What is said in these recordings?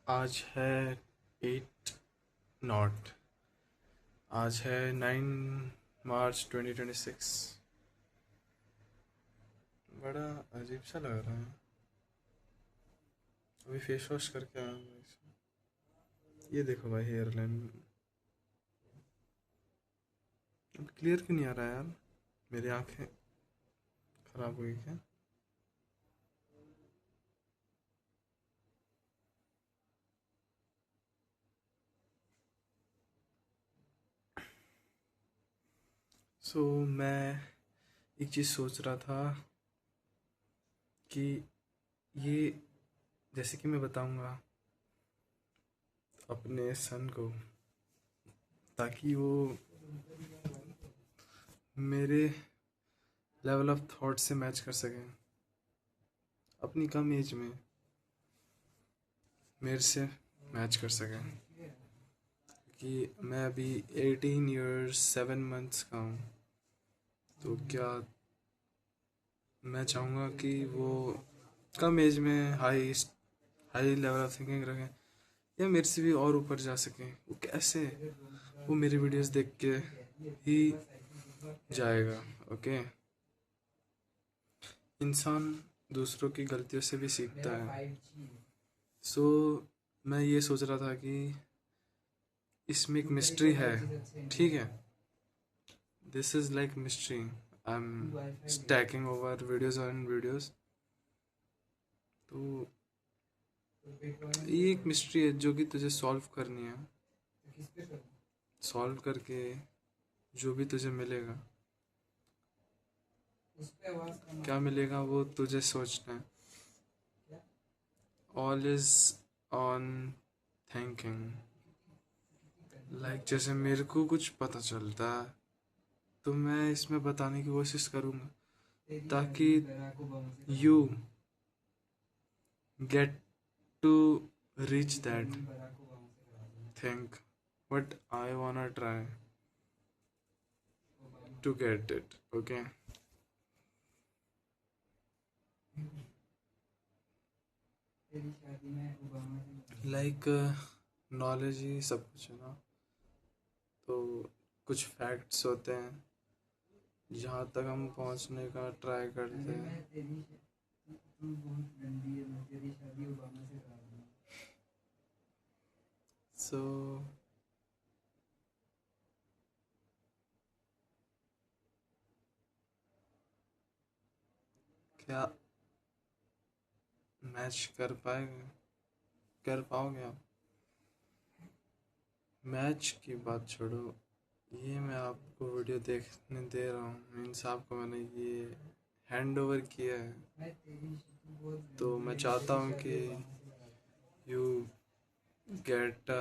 आज है 8 नॉट आज है 9 मार्च 2026। बड़ा अजीब सा लग रहा है। अभी फेस वॉश करके आया हूँ ये देखो भाई, हेयर लाइन अब क्लियर क्यों नहीं आ रहा है यार? मेरी आंखें खराब हुई क्या? मैं एक चीज़ सोच रहा था कि ये, जैसे कि मैं बताऊंगा अपने सन को, ताकि वो मेरे लेवल ऑफ थॉट से मैच कर सकें अपनी कम एज में, मेरे से मैच कर सकें। कि मैं अभी 18 ईयर्स 7 मंथ्स का हूँ, तो क्या मैं चाहूँगा कि वो कम एज में high high level of thinking रखें, या मेरे से भी और ऊपर जा सकें। वो कैसे? वो मेरी वीडियोस देख के ही जाएगा। ओके, इंसान दूसरों की गलतियों से भी सीखता है। सो मैं ये सोच रहा था कि इसमें एक मिस्ट्री है, ठीक है? This is like mystery. I am stacking over videos on videos. तो ये एक मिस्ट्री है जो कि तुझे सॉल्व करनी है। सॉल्व करके जो भी तुझे मिलेगा, क्या मिलेगा वो तुझे सोचना है। All is on thinking. Like जैसे मेरे को कुछ पता चलता है तो मैं इसमें बताने की कोशिश करूँगा, ताकि you get to reach that thing what I wanna try to get it. Okay, like knowledge ही सब कुछ है ना। तो कुछ फैक्ट्स होते हैं जहाँ तक हम पहुँचने का ट्राई करते हैं। सो क्या मैच कर पाओगे आप? मैच की बात छोड़ो, ये मैं आपको वीडियो देखने दे रहा हूँ, मीन्स आपको मैंने ये हैंड ओवर किया है। तो मैं चाहता हूँ कि you get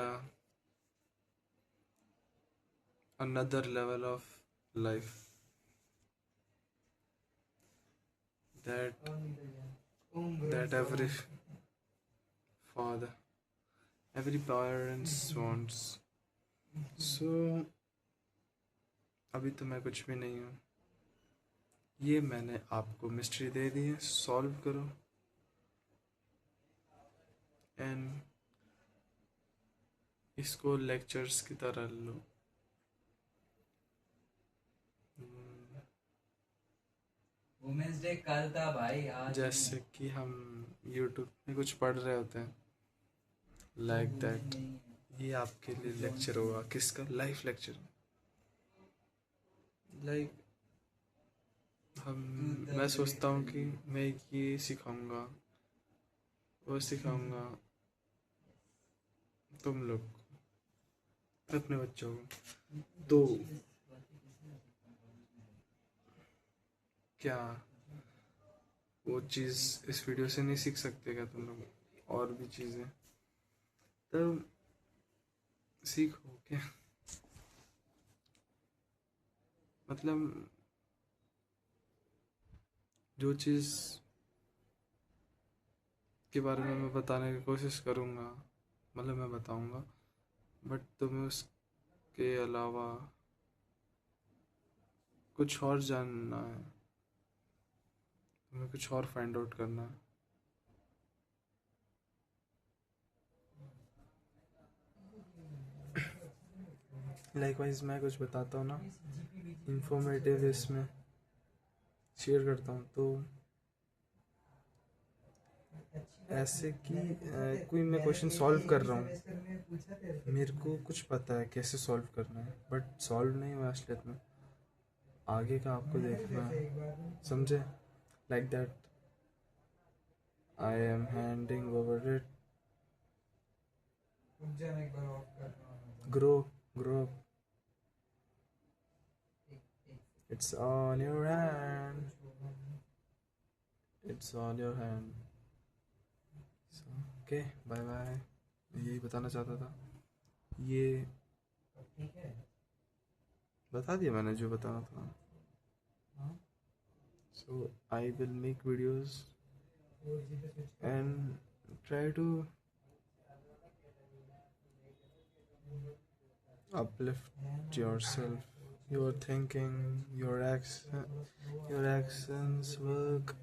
another level of life that every father, every parents wants. So अभी तो मैं कुछ भी नहीं हूँ। ये मैंने आपको मिस्ट्री दे दी है, सॉल्व करो एंड इसको लेक्चर्स की तरह लो। वुमेन्स डे कल था भाई, आज जैसे कि हम यूट्यूब में कुछ पढ़ रहे होते हैं, लाइक दैट। ये आपके लिए लेक्चर होगा। किसका? Life lecture. लाइक हम मैं सोचता हूँ कि मैं ये सिखाऊंगा, वो सिखाऊंगा तुम लोग को, अपने बच्चों को। तो क्या वो चीज़ इस वीडियो से नहीं सीख सकते क्या तुम लोग? और भी चीज़ें तो सीखो क्या? मतलब जो चीज़ के बारे में मैं बताने की कोशिश करूँगा, मतलब मैं बताऊँगा, बट तुम्हें उसके अलावा कुछ और जानना है, तुम्हें कुछ और फाइंड आउट करना है। लाइकवाइज मैं कुछ बताता हूँ ना, इंफॉर्मेटिव इसमें शेयर करता हूँ, तो ऐसे कि कोई मैं क्वेश्चन सॉल्व कर रहा हूँ, मेरे को कुछ पता है कैसे सॉल्व करना है, बट सॉल्व नहीं हुआ असलियत में, आगे का आपको देखना है, समझे? Like that I am handing over it, grow grow, it's on your hand, it's on your hand. Okay, bye bye, यही बताना चाहता था, ये बता दिया मैंने जो बताना था। So I will make videos and try to uplift yourself, your thinking, your actions, work,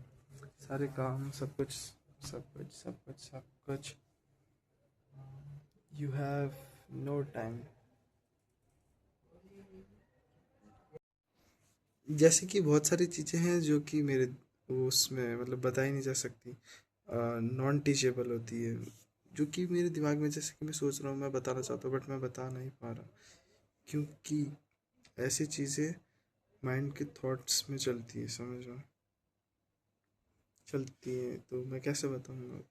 सारे काम, सब कुछ सब कुछ सब कुछ सब कुछ। You have no time। जैसे कि बहुत सारी चीज़ें हैं जो कि मेरे उसमें मतलब बताई नहीं जा सकती, नॉन टीचेबल होती है, जो कि मेरे दिमाग में जैसे कि मैं सोच रहा हूँ, मैं बताना चाहता हूँ, बट मैं बता नहीं पा रहा, क्योंकि ऐसी चीज़ें माइंड के थॉट्स में चलती है, समझ रहा, चलती है, तो मैं कैसे बताऊँगा?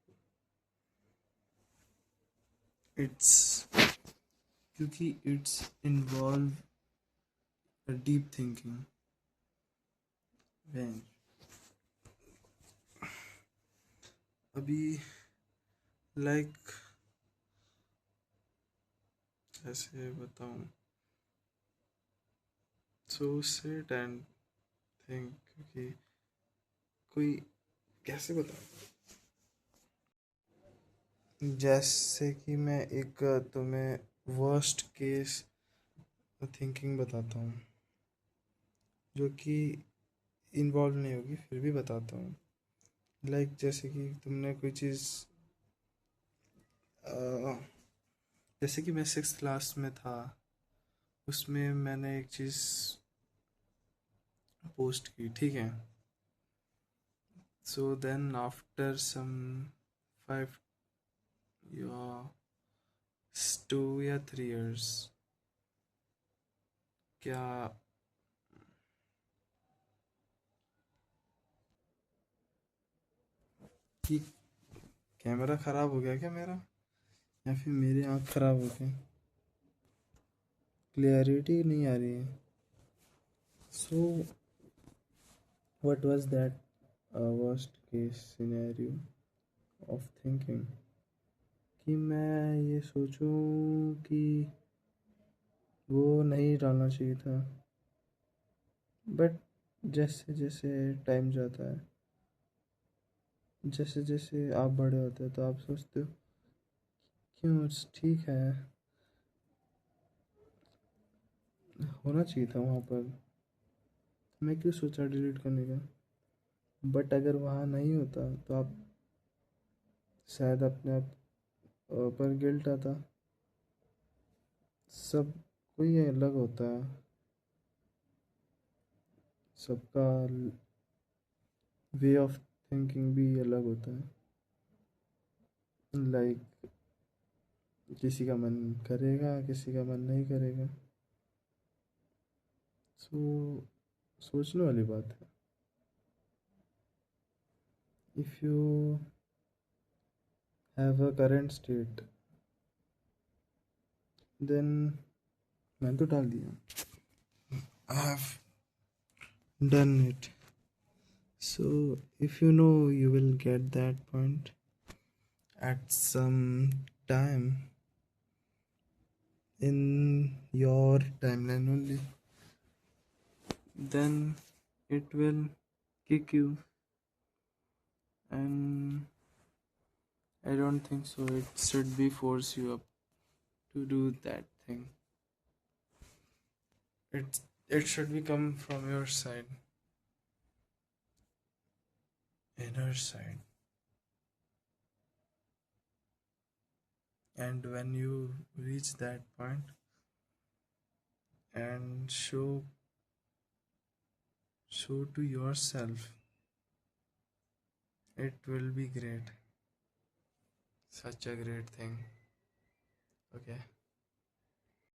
इट्स क्योंकि इट्स इन्वॉल्व डीप थिंकिंग। अभी लाइक कैसे बताऊँ, सो सिट एंड थिंक, क्योंकि कोई कैसे बताऊँ, जैसे कि मैं एक तुम्हें वर्स्ट केस थिंकिंग बताता हूँ, जो कि इन्वॉल्व नहीं होगी, फिर भी बताता हूँ। लाइक जैसे कि तुमने कोई चीज़, जैसे कि मैं 6th क्लास में था, उसमें मैंने एक चीज़ पोस्ट की, ठीक है? सो देन आफ्टर सम 5 या 2 या 3 years, क्या कि कैमरा ख़राब हो गया क्या मेरा, या फिर मेरी आँख ख़राब हो गई, क्लियरिटी नहीं आ रही है? So what was that worst case scenario of thinking, कि मैं ये सोचूं कि वो नहीं डालना चाहिए था, बट जैसे जैसे टाइम जाता है, जैसे जैसे आप बड़े होते हो, तो आप सोचते हो क्यों, ठीक है, होना चाहिए था वहाँ पर, मैं क्यों सोचा डिलीट करने का, बट अगर वहाँ नहीं होता तो आप शायद अपने आप पर गिल्ट आता। सब कोई अलग होता है, सबका वे ऑफ थिंकिंग भी अलग होता है, लाइक किसी का मन करेगा, किसी का मन नहीं करेगा, सो सोचने वाली बात है। If you have a current state, then मैंने तो डाल दिया, I have done it, so if you know you will get that point at some time in your timeline only, then it will kick you, and I don't think so it should be force you up to do that thing. It should be come from your side, inner side, and when you reach that point and show to yourself, it will be great. Such a great thing. Okay.